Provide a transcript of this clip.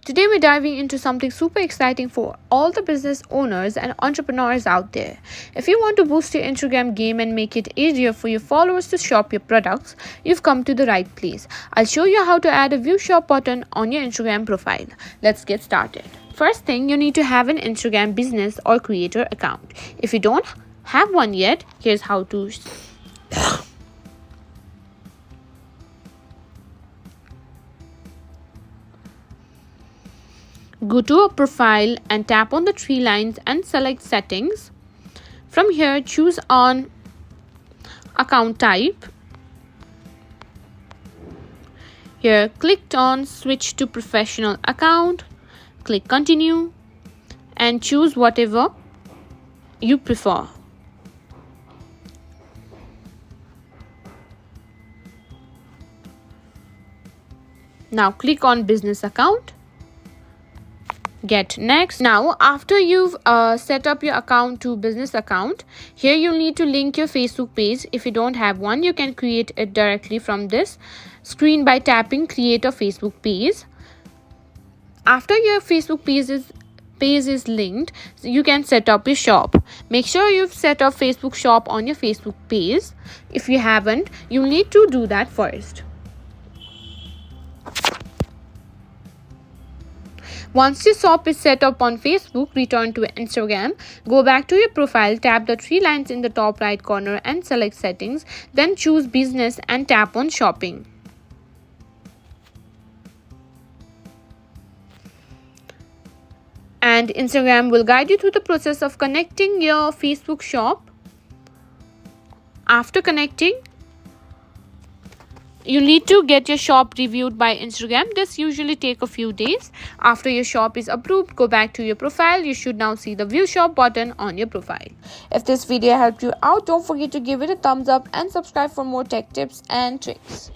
Today we're diving into something super exciting for all the business owners and entrepreneurs out there. If you want to boost your Instagram game and make it easier for your followers to shop your products, you've come to the right place. I'll show you how to add a view shop button on your Instagram profile. Let's get started. First thing, you need to have an Instagram business or creator account. If you don't have one yet, here's how to go to a profile and tap on the three lines and select settings. From here, choose on account type. Here, click on switch to professional account. Click continue and choose whatever you prefer. Now click on business account. Get next. Now after you've set up your account to business account, here you'll need to link your Facebook page. If you don't have one, you can create it directly from this screen by tapping create a Facebook page. After your Facebook page is linked, you can set up your shop. Make sure you've set up Facebook shop on your Facebook page. If you haven't, you need to do that first. Once your shop is set up on Facebook, return to Instagram. Go back to your profile, tap the three lines in the top right corner and select settings. Then choose business and tap on shopping. And Instagram will guide you through the process of connecting your Facebook shop. After connecting, you need to get your shop reviewed by Instagram. This usually takes a few days. After your shop is approved, go back to your profile. You should now see the view shop button on your profile. If this video helped you out, don't forget to give it a thumbs up and subscribe for more tech tips and tricks.